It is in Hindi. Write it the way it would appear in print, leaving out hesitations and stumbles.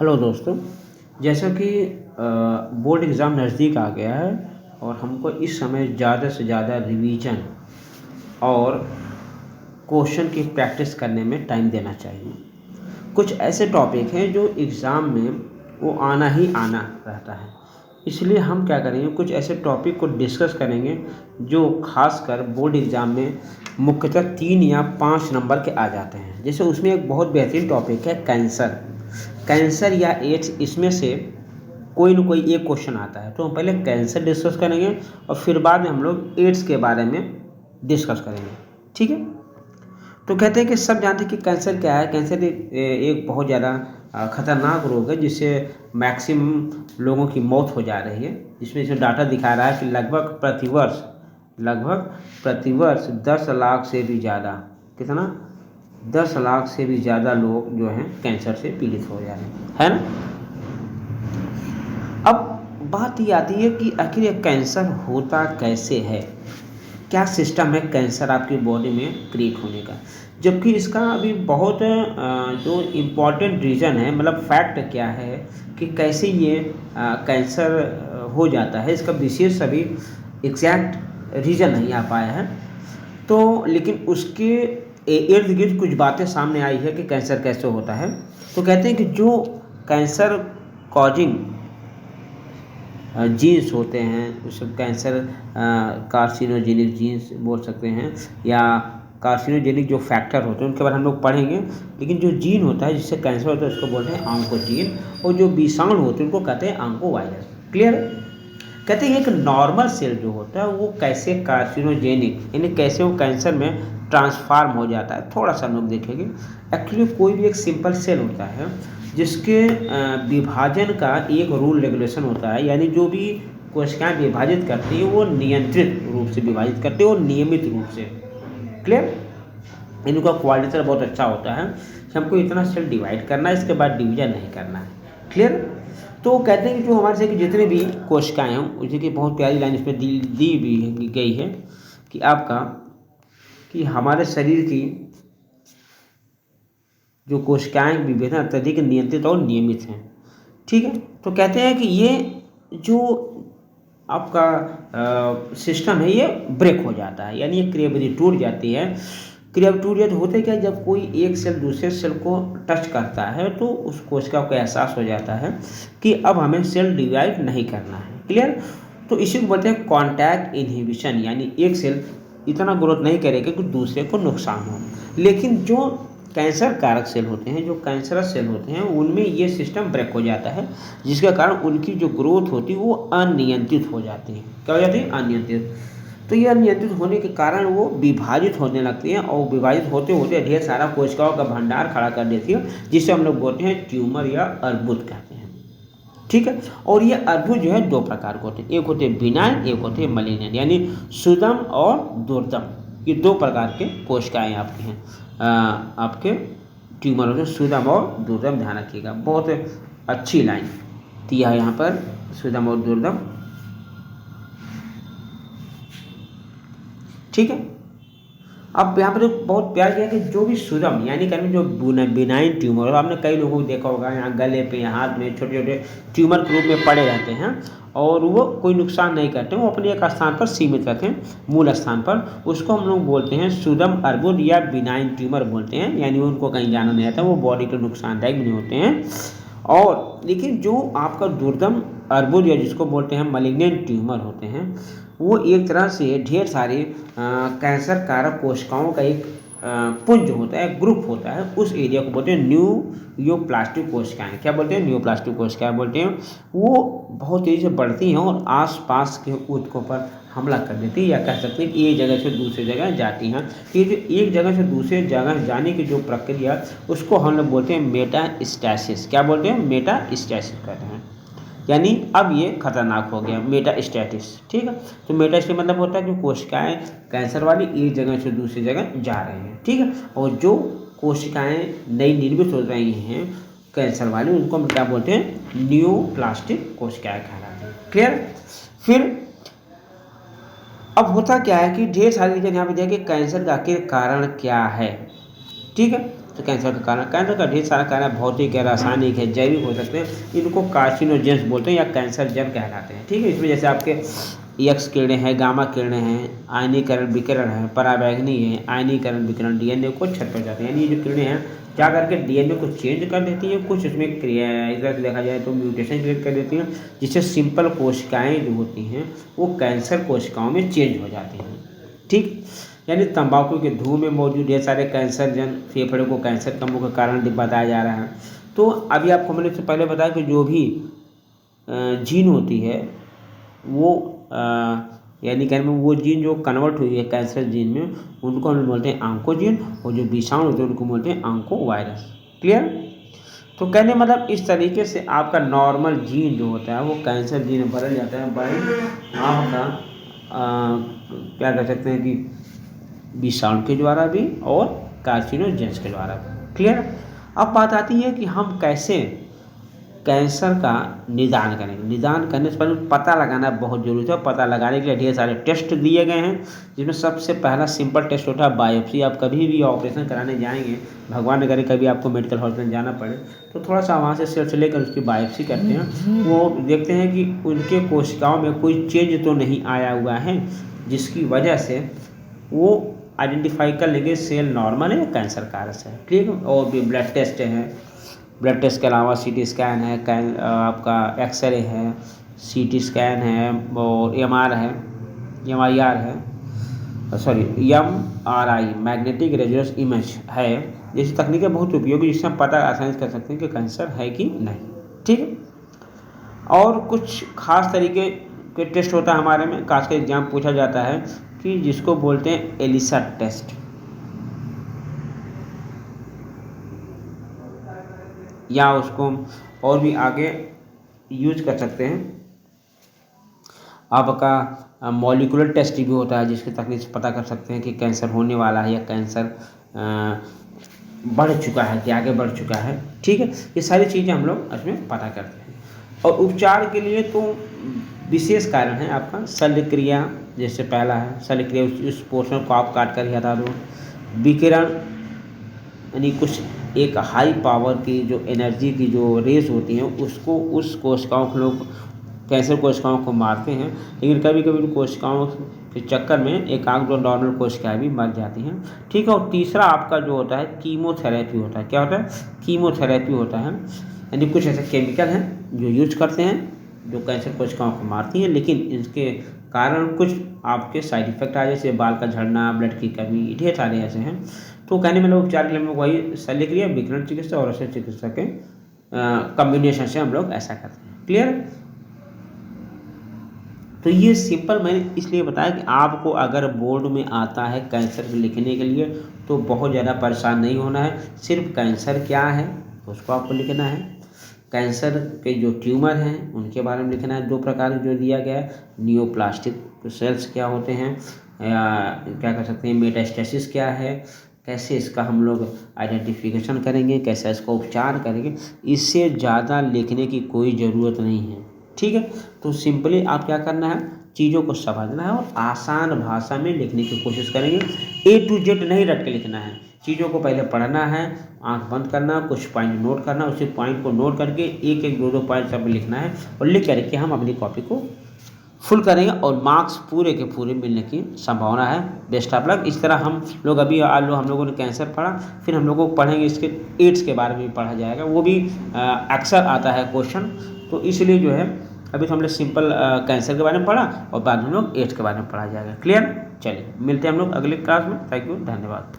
हेलो दोस्तों। जैसा कि बोर्ड एग्ज़ाम नज़दीक आ गया है और हमको इस समय ज़्यादा से ज़्यादा रिवीजन और क्वेश्चन की प्रैक्टिस करने में टाइम देना चाहिए। कुछ ऐसे टॉपिक हैं जो एग्ज़ाम में वो आना ही आना रहता है, इसलिए हम क्या करेंगे, कुछ ऐसे टॉपिक को डिस्कस करेंगे जो खासकर बोर्ड एग्ज़ाम में मुख्यतः 3 या 5 नंबर के आ जाते हैं। जैसे उसमें एक बहुत बेहतरीन टॉपिक है कैंसर। कैंसर या एड्स, इसमें से कोई न कोई एक क्वेश्चन आता है, तो हम पहले कैंसर डिस्कस करेंगे और फिर बाद में हम लोग एड्स के बारे में डिस्कस करेंगे। ठीक है, तो कहते हैं कि सब जानते हैं कि कैंसर क्या है। कैंसर एक बहुत ज़्यादा खतरनाक रोग है जिससे मैक्सिमम लोगों की मौत हो जा रही है। इसमें जो डाटा दिखा रहा है कि लगभग प्रतिवर्ष 10 लाख से भी ज़्यादा, कितना, 10 लाख से भी ज़्यादा लोग जो हैं कैंसर से पीड़ित हो जा रहे हैं, है ना। अब बात ये आती है कि आखिर ये कैंसर होता कैसे है, क्या सिस्टम है कैंसर आपकी बॉडी में क्रिएट होने का। जबकि इसका अभी बहुत जो इम्पॉर्टेंट रीज़न है, मतलब फैक्ट क्या है कि कैसे ये कैंसर हो जाता है, इसका विशेष अभी एग्जैक्ट रीज़न नहीं आ पाया है। तो लेकिन उसके इर्द गिर्द कुछ बातें सामने आई है कि कैंसर कैसे होता है। तो कहते हैं कि जो कैंसर कॉजिंग जीन्स होते हैं, उस कैंसर कार्सिनोजेनिक जीन्स बोल सकते हैं, या कार्सिनोजेनिक जो फैक्टर होते हैं उनके बारे में हम लोग पढ़ेंगे। लेकिन जो जीन होता है जिससे कैंसर होता है उसको बोलते हैं ऑन्कोजीन, और जो विषाणु होते हैं उनको कहते हैं ऑन्कोवायरस। क्लियर है। कहते हैं एक नॉर्मल सेल जो होता है वो कैसे कार्सिनोजेनिक, यानी कैसे वो कैंसर में ट्रांसफार्म हो जाता है, थोड़ा सा हम लोग देखेंगे। एक्चुअली कोई भी एक सिंपल सेल होता है जिसके विभाजन का एक रूल रेगुलेशन होता है, यानी जो भी कोशिकाएं विभाजित करती है वो नियंत्रित रूप से विभाजित करती है और नियमित रूप से। क्लियर। इनका क्वालिटी बहुत अच्छा होता है कि हमको इतना सेल डिवाइड करना है, इसके बाद डिवीजन नहीं करना है। क्लियर। तो कहते हैं कि जो हमारे से जितने भी कोशिकाएं हैं, उसी की बहुत प्यारी लाइन इसमें दी भी गई है कि आपका कि हमारे शरीर की जो कोशिकाएं विभेदन अत्यधिक नियंत्रित और नियमित हैं। ठीक है, तो कहते हैं कि ये जो आपका सिस्टम है ये ब्रेक हो जाता है, यानी ये क्रियाविधि टूट जाती है। क्रियाविधि टूट जाती होते क्या, जब कोई एक सेल दूसरे सेल को टच करता है तो उस कोशिका को एहसास हो जाता है कि अब हमें सेल डिवाइड नहीं करना है। क्लियर। तो इसी को बोलते हैं कॉन्टैक्ट इनहिबिशन, यानी एक सेल इतना ग्रोथ नहीं करेगा कि दूसरे को नुकसान हो। लेकिन जो कैंसर कारक सेल होते हैं, जो कैंसरस सेल होते हैं, उनमें ये सिस्टम ब्रेक हो जाता है, जिसके कारण उनकी जो ग्रोथ होती है वो अनियंत्रित हो जाती है। क्या हो जाती है? अनियंत्रित। तो ये अनियंत्रित होने के कारण वो विभाजित होने लगती हैं और विभाजित होते होते ढेर सारा कोशिकाओं का भंडार खड़ा कर देती है, जिसे हम लोग बोलते हैं ट्यूमर या अर्बुद कहते हैं। ठीक है। और ये अर्बुद जो है 2 प्रकार के होते हैं, एक होते हैं बिनाइन, एक होते हैं मलिग्नेंट, यानी सुदम और दुर्दम। ये 2 प्रकार के कोशिकाएं आपके हैं, आपके ट्यूमर होते हैं, सुदम और दुर्दम। ध्यान रखिएगा, बहुत अच्छी लाइन दिया है यहाँ पर, सुदम और दुर्दम। ठीक है। अब यहाँ पर बहुत प्यार किया कि जो भी सुदम, यानी कि जो बिनाइन ट्यूमर, और आपने कई लोगों को देखा होगा यहाँ गले पे, हाथ में छोटे छोटे ट्यूमर के रूप में पड़े रहते हैं और वो कोई नुकसान नहीं करते, वो अपने एक स्थान पर सीमित रहते हैं, मूल स्थान पर। उसको हम लोग बोलते हैं सुदम अर्बुद या बिनाइन ट्यूमर बोलते हैं, यानी उनको कहीं जाना नहीं आता, वो बॉडी के नुकसानदायक नहीं होते हैं। और लेकिन जो आपका दुर्दम अर्बुद या जिसको बोलते हैं मलिग्नेंट ट्यूमर होते हैं, वो एक तरह से ढेर सारे कैंसर कारक कोशिकाओं का एक पुंज होता है, ग्रुप होता है। उस एरिया को बोलते हैं न्यूप्लास्टिक कोशिकाएं। क्या बोलते हैं? न्यूप्लास्टिक कोशिकाएं बोलते हैं। वो बहुत तेज़ी से बढ़ती हैं और आसपास के ऊतकों पर हमला कर देती है, या कह सकते हैं कि एक जगह से दूसरी जगह जाती हैं। ये जो एक जगह से दूसरे जगह जाने की जो प्रक्रिया, उसको हम लोग बोलते हैं मेटास्टैसिस। क्या बोलते हैं? मेटास्टैसिस कहते हैं। यानी अब ये खतरनाक हो गया, मेटास्टैटिस। ठीक है। तो मेटास्टैटिस मतलब होता है कि कोशिकाएं कैंसर वाली एक जगह से दूसरी जगह जा रही हैं। ठीक है। और जो कोशिकाएं नई निर्मित हो रही हैं कैंसर वाली, उनको हम क्या बोलते हैं? न्यूप्लास्टिक कोशिकाएं कहलाती हैं। क्लियर। फिर अब होता क्या है कि ढेर सारी चीज़ें यहाँ पे देखिए, कैंसर का आखिर कारण क्या है। ठीक है। तो कैंसर का ढेर सारा कारण भौतिक है, रासायनिक है, जैविक हो सकते हैं। इनको कार्सिनोजेंस बोलते हैं या कैंसर जन कहलाते हैं। ठीक है, इसमें जैसे आपके एक्स किरणें हैं, गामा किरणें हैं, आयनीकरण विकिरण है, पराबैंगनी है, आयनीकरण विकिरण डीएनए को क्षत कर जाते हैं। यानी ये जो किरणें हैं क्या करके डीएनए को चेंज कर देती हैं, कुछ इसमें क्रिया एक तरह से देखा जाए तो म्यूटेशन क्रिएट कर देती हैं, जिससे सिंपल कोशिकाएं जो होती हैं वो कैंसर कोशिकाओं में चेंज हो जाती हैं। ठीक, यानी तंबाकू के धुएं में मौजूद ढेर सारे कैंसर जन फेफड़े को कैंसर का मुख्य कारण बताया जा रहा है। तो अभी आपको मैंने इससे पहले बताया कि जो भी जीन होती है वो यानी कहने में वो जीन जो कन्वर्ट हुई है कैंसर जीन में, उनको हम बोलते हैं ऑन्कोजीन, और जो विषाणु होते हैं उनको बोलते हैं ऑन्कोवायरस। क्लियर? तो कहने मतलब इस तरीके से आपका नॉर्मल जीन जो होता है वो कैंसर जीन में बदल जाता है बाई आपका क्या कह सकते हैं कि विषाणु के द्वारा भी और कार्सिनोजेंस के द्वारा भी। क्लियर? अब बात आती है कि हम कैसे कैंसर का निदान करेंगे। निदान करने से पहले पता लगाना बहुत जरूरी है। पता लगाने के लिए ढेर सारे टेस्ट दिए गए हैं, जिसमें सबसे पहला सिंपल टेस्ट होता है बायोप्सी। आप कभी भी ऑपरेशन कराने जाएंगे, भगवान न करे कभी आपको मेडिकल हॉस्पिटल जाना पड़े, तो थोड़ा सा वहाँ से सेल्स लेकर उसकी बायोप्सी करते हैं। वो देखते हैं कि उनके कोशिकाओं में कोई चेंज तो नहीं आया हुआ है, जिसकी वजह से वो आइडेंटिफाई कर लेंगे सेल नॉर्मल है या कैंसर कारक है। ठीक है, और भी ब्लड टेस्ट है, ब्लड टेस्ट के अलावा सीटी स्कैन है, आपका एक्सरे है, सीटी स्कैन है, और एमआर है, एमआईआर है, sorry MRI magnetic resonance image है। जैसी तकनीकें बहुत उपयोगी, जिससे हम पता आसानी से कर सकते हैं कि कैंसर है कि नहीं। ठीक है, और कुछ खास तरीके के टेस्ट होता है हमारे में, खास कर एग्जाम पूछा जाता है कि जिसको बोलते हैं एलिसा टेस्ट, या उसको और भी आगे यूज कर सकते हैं। आपका मॉलिक्यूलर टेस्ट भी होता है, जिसकी तकनीक से पता कर सकते हैं कि कैंसर होने वाला है या कैंसर बढ़ चुका है कि आगे बढ़ चुका है। ठीक है, ये सारी चीज़ें हम लोग इसमें पता करते हैं। और उपचार के लिए तो विशेष कारण है आपका शल्य क्रिया, जैसे पहला है शल्य क्रिया, उस पोर्शन को आप काट कर ही हटा दो। विकिरण यानी कुछ एक हाई पावर की जो एनर्जी की जो रेस होती हैं उसको, उस कोशिकाओं को लोग कैंसर कोशिकाओं को मारते हैं, लेकिन कभी कभी उन कोशिकाओं के चक्कर में एक आध दो नॉर्मल कोशिकाएं भी मर जाती हैं। ठीक है, और तीसरा आपका जो होता है कीमोथेरेपी होता है। क्या होता है? कीमोथेरेपी होता है, यानी कुछ ऐसे केमिकल हैं जो यूज करते हैं जो कैंसर कोशिकाओं को मारती हैं, लेकिन इसके कारण कुछ आपके साइड इफेक्ट आ, जैसे बाल का झड़ना, ब्लड की कमी, ढेर सारे ऐसे हैं। तो कहने में लोग उपचार के लिए हम लोग वही शल्य क्रिया, विकिरण चिकित्सा और औषध चिकित्सा के कम्बिनेशन से हम लोग ऐसा करते हैं। क्लियर? तो ये सिंपल मैंने इसलिए बताया कि आपको अगर बोर्ड में आता है कैंसर लिखने के लिए तो बहुत ज़्यादा परेशान नहीं होना है। सिर्फ कैंसर क्या है उसको आपको लिखना है, कैंसर के जो ट्यूमर हैं उनके बारे में लिखना है। 2 प्रकार जो दिया गया है, नियोप्लास्टिक सेल्स क्या होते हैं, या क्या कर सकते हैं मेटास्टेसिस क्या है, कैसे इसका हम लोग आइडेंटिफिकेशन करेंगे, कैसे इसका उपचार करेंगे, इससे ज़्यादा लिखने की कोई ज़रूरत नहीं है। ठीक है, तो सिंपली आप क्या करना है, चीज़ों को समझना है और आसान भाषा में लिखने की कोशिश करेंगे। A to Z नहीं रट के लिखना है, चीज़ों को पहले पढ़ना है, आंख बंद करना, कुछ पॉइंट नोट करना, उसी पॉइंट को नोट करके एक एक 2 पॉइंट सब लिखना है, और लिख करके हम अपनी कॉपी को फुल करेंगे और मार्क्स पूरे के पूरे मिलने की संभावना है। Best of luck. इस तरह हम लोग अभी हम लोगों ने कैंसर पढ़ा, फिर हम लोगों को पढ़ेंगे इसके एड्स के बारे में भी पढ़ा जाएगा, वो भी अक्सर आता है क्वेश्चन। तो इसलिए जो है अभी तो हम लोग सिंपल कैंसर के बारे में पढ़ा और बाद में हम लोग एड्स के बारे में पढ़ा जाएगा। क्लियर? चलिए मिलते हैं हम लोग अगले क्लास में। थैंक यू, धन्यवाद।